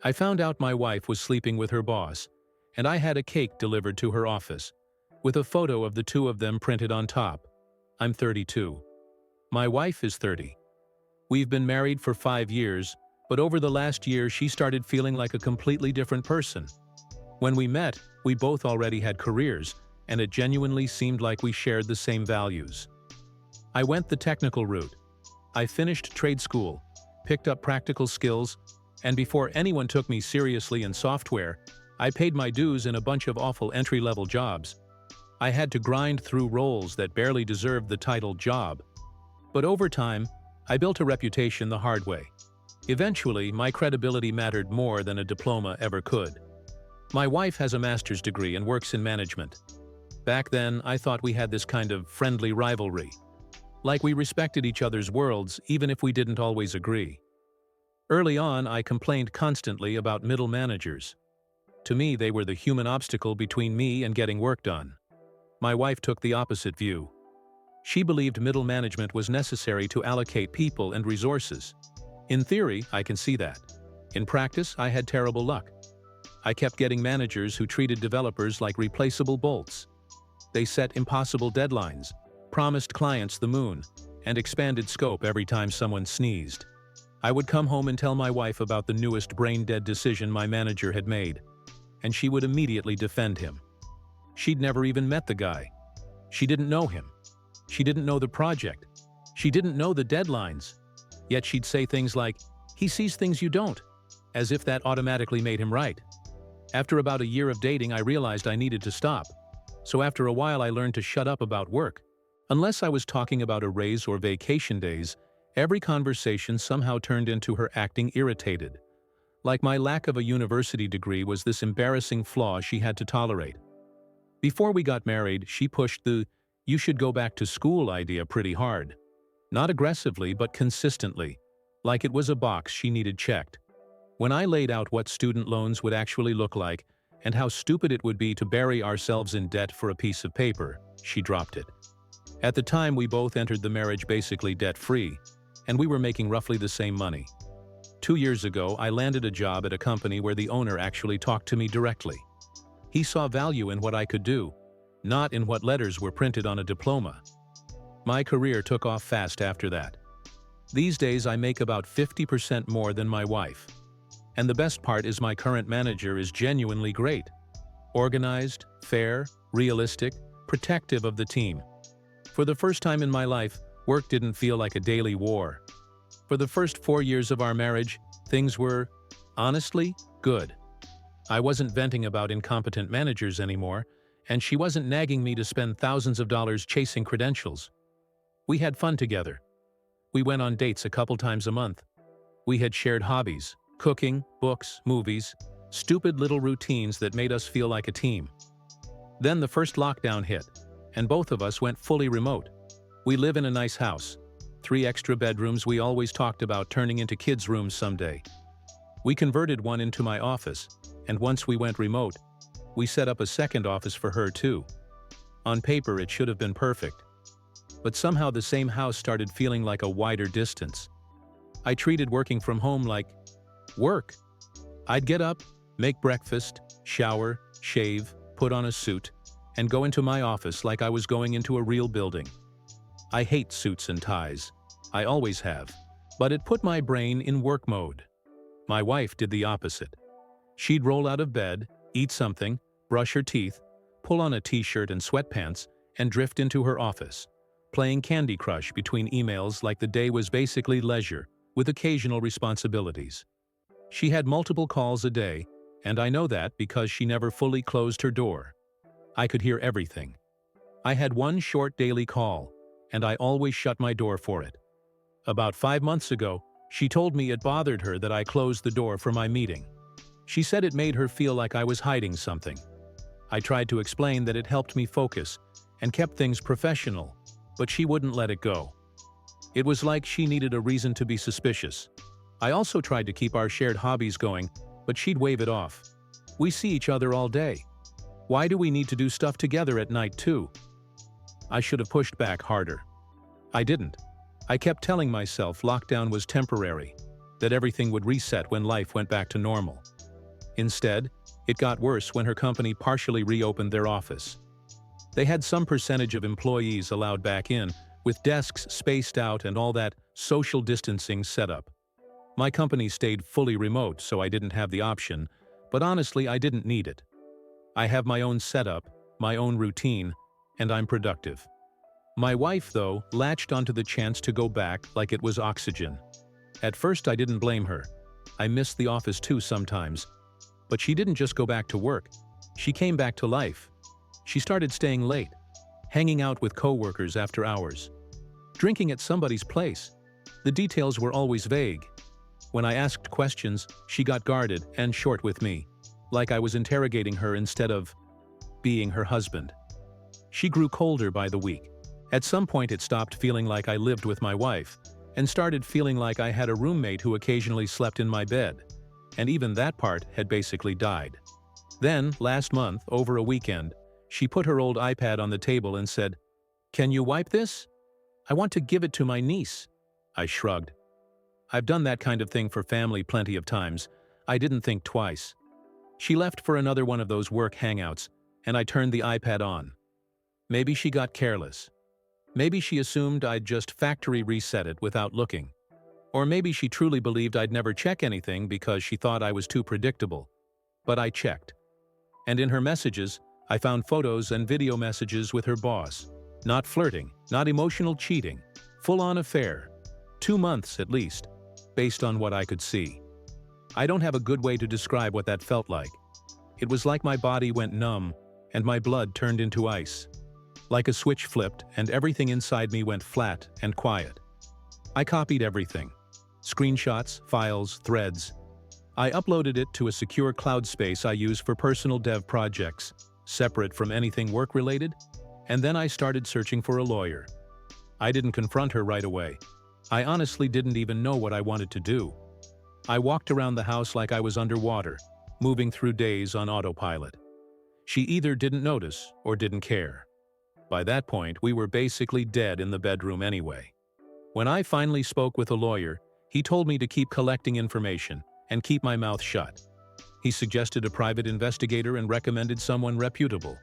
I found out my wife was sleeping with her boss, and I had a cake delivered to her office, with a photo of the two of them printed on top. I'm 32. My wife is 30. We've been married for 5 years, but over the last year she started feeling like a completely different person. When we met, we both already had careers, and it genuinely seemed like we shared the same values. I went the technical route. I finished trade school, picked up practical skills, and before anyone took me seriously in software, I paid my dues in a bunch of awful entry-level jobs. I had to grind through roles that barely deserved the title job. But over time, I built a reputation the hard way. Eventually, my credibility mattered more than a diploma ever could. My wife has a master's degree and works in management. Back then, I thought we had this kind of friendly rivalry. Like we respected each other's worlds, even if we didn't always agree. Early on, I complained constantly about middle managers. To me, they were the human obstacle between me and getting work done. My wife took the opposite view. She believed middle management was necessary to allocate people and resources. In theory, I can see that. In practice, I had terrible luck. I kept getting managers who treated developers like replaceable bolts. They set impossible deadlines, promised clients the moon, and expanded scope every time someone sneezed. I would come home and tell my wife about the newest brain-dead decision my manager had made, and she would immediately defend him. She'd never even met the guy. She didn't know him. She didn't know the project. She didn't know the deadlines. Yet she'd say things like, "He sees things you don't," as if that automatically made him right. After about a year of dating, I realized I needed to stop. So after a while, I learned to shut up about work. Unless I was talking about a raise or vacation days, every conversation somehow turned into her acting irritated. Like my lack of a university degree was this embarrassing flaw she had to tolerate. Before we got married, she pushed the "you should go back to school" idea pretty hard. Not aggressively, but consistently, like it was a box she needed checked. When I laid out what student loans would actually look like and how stupid it would be to bury ourselves in debt for a piece of paper, she dropped it. At the time, we both entered the marriage basically debt-free, and we were making roughly the same money. 2 years ago, I landed a job at a company where the owner actually talked to me directly. He saw value in what I could do, not in what letters were printed on a diploma. My career took off fast after that. These days, I make about 50% more than my wife. And the best part is my current manager is genuinely great. Organized, fair, realistic, protective of the team. For the first time in my life, work didn't feel like a daily war. For the first 4 years of our marriage, things were, honestly, good. I wasn't venting about incompetent managers anymore, and she wasn't nagging me to spend thousands of dollars chasing credentials. We had fun together. We went on dates a couple times a month. We had shared hobbies, cooking, books, movies, stupid little routines that made us feel like a team. Then the first lockdown hit, and both of us went fully remote. We live in a nice house, 3 extra bedrooms we always talked about turning into kids' rooms someday. We converted one into my office, and once we went remote, we set up a second office for her too. On paper, it should have been perfect. But somehow the same house started feeling like a wider distance. I treated working from home like work. I'd get up, make breakfast, shower, shave, put on a suit, and go into my office like I was going into a real building. I hate suits and ties. I always have. But it put my brain in work mode. My wife did the opposite. She'd roll out of bed, eat something, brush her teeth, pull on a t-shirt and sweatpants, and drift into her office, playing Candy Crush between emails like the day was basically leisure, with occasional responsibilities. She had multiple calls a day, and I know that because she never fully closed her door. I could hear everything. I had one short daily call, and I always shut my door for it. About 5 months ago, she told me it bothered her that I closed the door for my meeting. She said it made her feel like I was hiding something. I tried to explain that it helped me focus and kept things professional, but she wouldn't let it go. It was like she needed a reason to be suspicious. I also tried to keep our shared hobbies going, but she'd wave it off. We see each other all day. Why do we need to do stuff together at night too? I should have pushed back harder. I didn't. I kept telling myself lockdown was temporary. that everything would reset when life went back to normal. Instead, it got worse when her company partially reopened their office. They had some percentage of employees allowed back in, with desks spaced out and all that social distancing set up. My company stayed fully remote, so I didn't have the option, but honestly, I didn't need it. I have my own setup, my own routine, and I'm productive. My wife, though, latched onto the chance to go back like it was oxygen. At first, I didn't blame her. I missed the office too sometimes. But she didn't just go back to work. She came back to life. She started staying late, hanging out with coworkers after hours, drinking at somebody's place. The details were always vague. When I asked questions, she got guarded and short with me, like I was interrogating her instead of being her husband. She grew colder by the week. At some point, it stopped feeling like I lived with my wife and started feeling like I had a roommate who occasionally slept in my bed. And even that part had basically died. Then, last month, over a weekend, she put her old iPad on the table and said, "Can you wipe this? I want to give it to my niece." I shrugged. I've done that kind of thing for family plenty of times. I didn't think twice. She left for another one of those work hangouts, and I turned the iPad on. Maybe she got careless. Maybe she assumed I'd just factory reset it without looking. Or maybe she truly believed I'd never check anything because she thought I was too predictable. But I checked. And in her messages, I found photos and video messages with her boss. Not flirting, not emotional cheating, full-on affair. 2 months at least, based on what I could see. I don't have a good way to describe what that felt like. It was like my body went numb and my blood turned into ice. Like a switch flipped and everything inside me went flat and quiet. I copied everything. Screenshots, files, threads. I uploaded it to a secure cloud space I use for personal dev projects, separate from anything work-related, and then I started searching for a lawyer. I didn't confront her right away. I honestly didn't even know what I wanted to do. I walked around the house like I was underwater, moving through days on autopilot. She either didn't notice or didn't care. By that point, we were basically dead in the bedroom anyway. When I finally spoke with a lawyer, he told me to keep collecting information and keep my mouth shut. He suggested a private investigator and recommended someone reputable.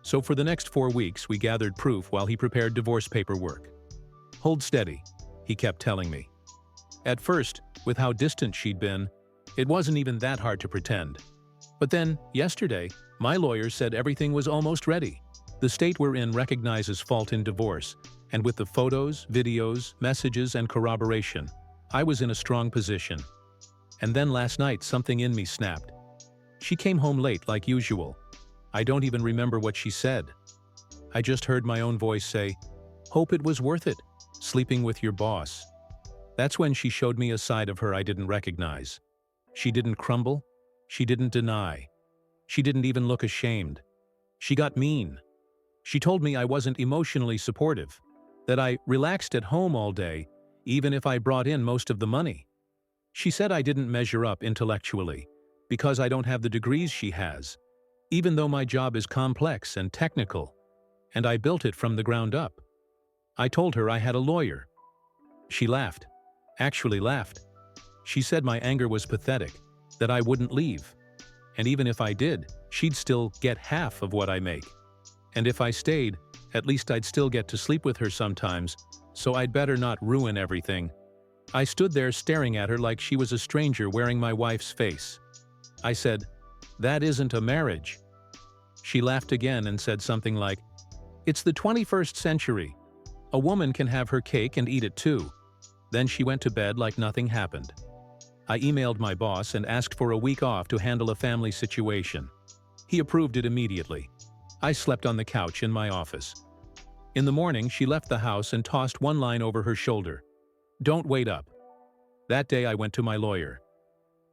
So for the next 4 weeks, we gathered proof while he prepared divorce paperwork. "Hold steady," he kept telling me. At first, with how distant she'd been, it wasn't even that hard to pretend. But then, yesterday, my lawyer said everything was almost ready. The state we're in recognizes fault in divorce, and with the photos, videos, messages, and corroboration, I was in a strong position. And then last night, something in me snapped. She came home late like usual. I don't even remember what she said. I just heard my own voice say, "Hope it was worth it, sleeping with your boss." That's when she showed me a side of her I didn't recognize. She didn't crumble. She didn't deny. She didn't even look ashamed. She got mean. She told me I wasn't emotionally supportive, that I relaxed at home all day, even if I brought in most of the money. She said I didn't measure up intellectually, because I don't have the degrees she has, even though my job is complex and technical, and I built it from the ground up. I told her I had a lawyer. She laughed. Actually laughed. She said my anger was pathetic, that I wouldn't leave. And even if I did, she'd still get half of what I make. And if I stayed, at least I'd still get to sleep with her sometimes, so I'd better not ruin everything. I stood there staring at her like she was a stranger wearing my wife's face. I said, "That isn't a marriage." She laughed again and said something like, "It's the 21st century. A woman can have her cake and eat it too." Then she went to bed like nothing happened. I emailed my boss and asked for a week off to handle a family situation. He approved it immediately. I slept on the couch in my office. In the morning, she left the house and tossed one line over her shoulder. "Don't wait up." That day, I went to my lawyer.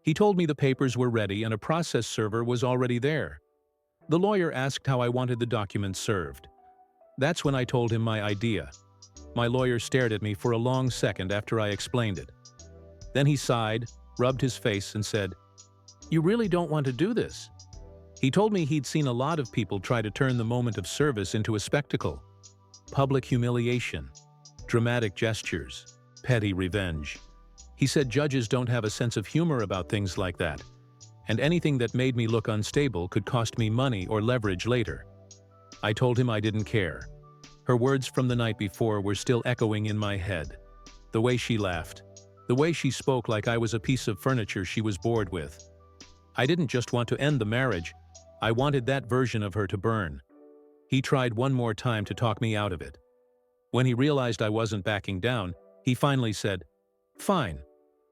He told me the papers were ready and a process server was already there. The lawyer asked how I wanted the documents served. That's when I told him my idea. My lawyer stared at me for a long second after I explained it. Then he sighed, rubbed his face, and said, "You really don't want to do this." He told me he'd seen a lot of people try to turn the moment of service into a spectacle. Public humiliation, dramatic gestures, petty revenge. He said judges don't have a sense of humor about things like that, and anything that made me look unstable could cost me money or leverage later. I told him I didn't care. Her words from the night before were still echoing in my head. The way she laughed. The way she spoke like I was a piece of furniture she was bored with. I didn't just want to end the marriage, I wanted that version of her to burn. He tried one more time to talk me out of it. When he realized I wasn't backing down, he finally said, "Fine,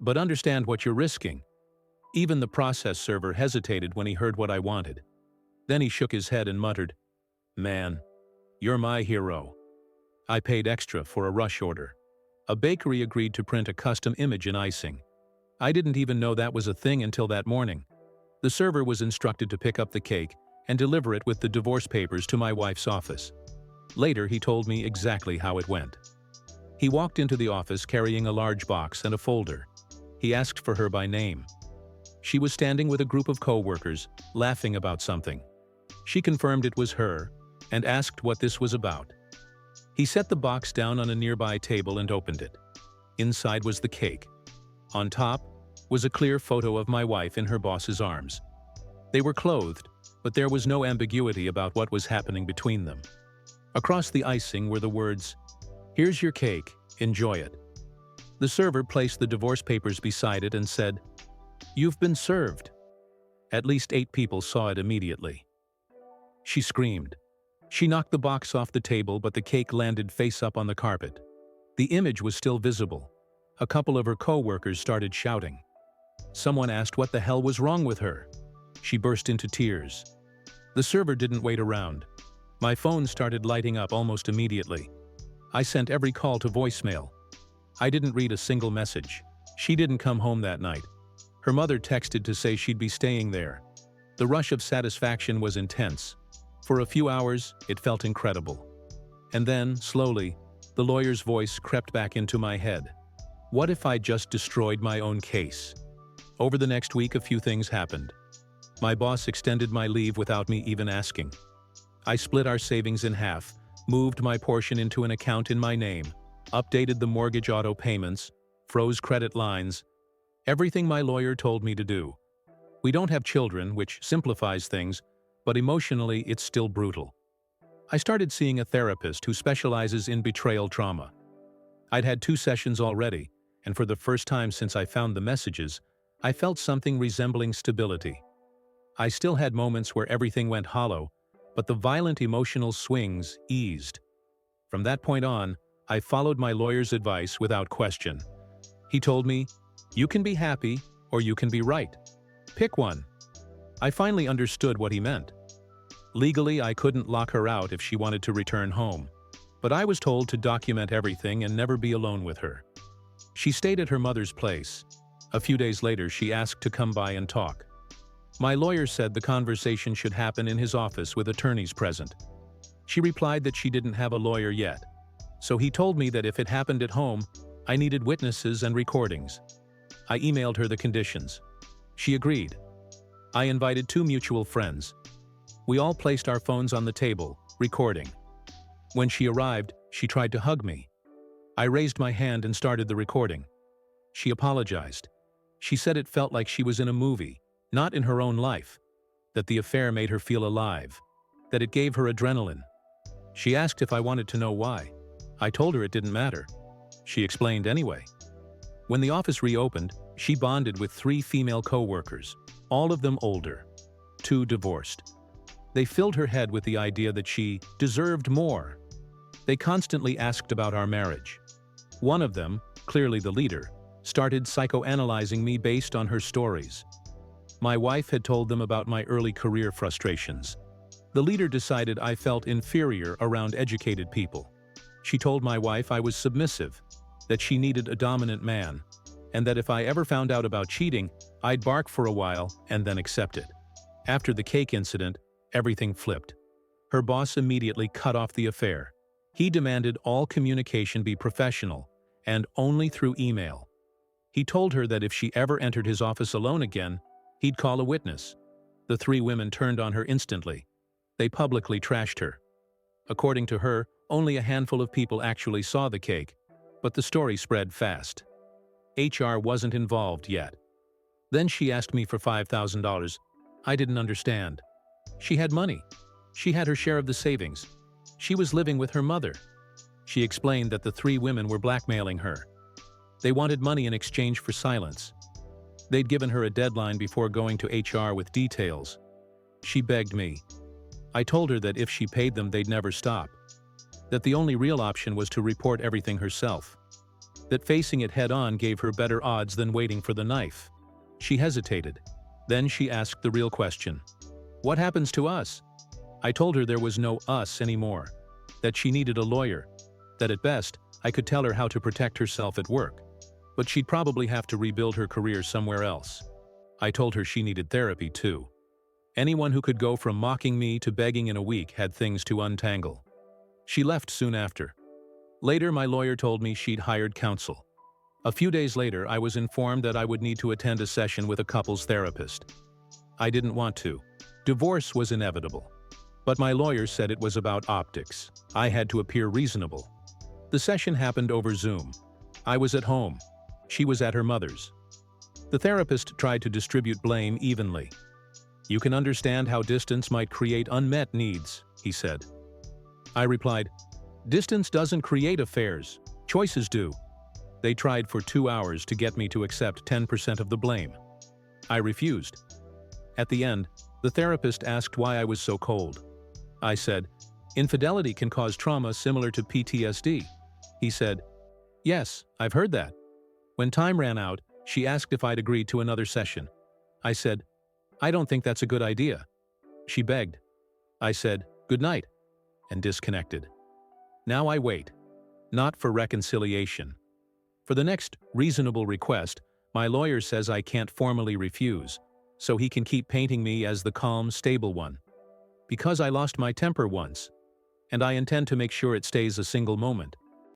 but understand what you're risking." Even the process server hesitated when he heard what I wanted. Then he shook his head and muttered, "Man, you're my hero." I paid extra for a rush order. A bakery agreed to print a custom image in icing. I didn't even know that was a thing until that morning. The server was instructed to pick up the cake and deliver it with the divorce papers to my wife's office. Later, he told me exactly how it went. He walked into the office carrying a large box and a folder. He asked for her by name. She was standing with a group of co-workers, laughing about something. She confirmed it was her and asked what this was about. He set the box down on a nearby table and opened it. Inside was the cake. On top was a clear photo of my wife in her boss's arms. They were clothed, but there was no ambiguity about what was happening between them. Across the icing were the words, "Here's your cake, enjoy it." The server placed the divorce papers beside it and said, "You've been served." At least 8 people saw it immediately. She screamed. She knocked the box off the table, but the cake landed face up on the carpet. The image was still visible. A couple of her co-workers started shouting. Someone asked what the hell was wrong with her. She burst into tears. The server didn't wait around. My phone started lighting up almost immediately. I sent every call to voicemail. I didn't read a single message. She didn't come home that night. Her mother texted to say she'd be staying there. The rush of satisfaction was intense. For a few hours, it felt incredible. And then, slowly, the lawyer's voice crept back into my head. What if I just destroyed my own case? Over the next week, a few things happened. My boss extended my leave without me even asking. I split our savings in half, moved my portion into an account in my name, updated the mortgage auto payments, froze credit lines, everything my lawyer told me to do. We don't have children, which simplifies things, but emotionally it's still brutal. I started seeing a therapist who specializes in betrayal trauma. I'd had 2 sessions already, and for the first time since I found the messages, I felt something resembling stability. I still had moments where everything went hollow, but the violent emotional swings eased. From that point on, I followed my lawyer's advice without question. He told me, "You can be happy or you can be right. Pick one." I finally understood what he meant. Legally, I couldn't lock her out if she wanted to return home, but I was told to document everything and never be alone with her. She stayed at her mother's place. A few days later, she asked to come by and talk. My lawyer said the conversation should happen in his office with attorneys present. She replied that she didn't have a lawyer yet, so he told me that if it happened at home, I needed witnesses and recordings. I emailed her the conditions. She agreed. I invited 2 mutual friends. We all placed our phones on the table, recording. When she arrived, she tried to hug me. I raised my hand and started the recording. She apologized. She said it felt like she was in a movie, not in her own life, that the affair made her feel alive, that it gave her adrenaline. She asked if I wanted to know why. I told her it didn't matter. She explained anyway. When the office reopened, she bonded with 3 female co-workers, all of them older, 2 divorced. They filled her head with the idea that she deserved more. They constantly asked about our marriage. One of them, clearly the leader, started psychoanalyzing me based on her stories. My wife had told them about my early career frustrations. The leader decided I felt inferior around educated people. She told my wife I was submissive, that she needed a dominant man, and that if I ever found out about cheating, I'd bark for a while and then accept it. After the cake incident, everything flipped. Her boss immediately cut off the affair. He demanded all communication be professional, and only through email. He told her that if she ever entered his office alone again, he'd call a witness. The 3 women turned on her instantly. They publicly trashed her. According to her, only a handful of people actually saw the cake, but the story spread fast. HR wasn't involved yet. Then she asked me for $5,000. I didn't understand. She had money. She had her share of the savings. She was living with her mother. She explained that the three women were blackmailing her. They wanted money in exchange for silence. They'd given her a deadline before going to HR with details. She begged me. I told her that if she paid them, they'd never stop. That the only real option was to report everything herself. That facing it head-on gave her better odds than waiting for the knife. She hesitated. Then she asked the real question. What happens to us? I told her there was no us anymore. That she needed a lawyer. That at best, I could tell her how to protect herself at work. But she'd probably have to rebuild her career somewhere else. I told her she needed therapy too. Anyone who could go from mocking me to begging in a week had things to untangle. She left soon after. Later, my lawyer told me she'd hired counsel. A few days later, I was informed that I would need to attend a session with a couples therapist. I didn't want to. Divorce was inevitable. But my lawyer said it was about optics. I had to appear reasonable. The session happened over Zoom. I was at home. She was at her mother's. The therapist tried to distribute blame evenly. You can understand how distance might create unmet needs, he said. I replied, distance doesn't create affairs. Choices do. They tried for 2 hours to get me to accept 10% of the blame. I refused. At the end, the therapist asked why I was so cold. I said, infidelity can cause trauma similar to PTSD. He said, yes, I've heard that. When time ran out, she asked if I'd agreed to another session. I said, I don't think that's a good idea. She begged. I said, good night, and disconnected. Now I wait. Not for reconciliation. For the next reasonable request, my lawyer says I can't formally refuse, so he can keep painting me as the calm, stable one. Because I lost my temper once, and I intend to make sure it stays a single moment.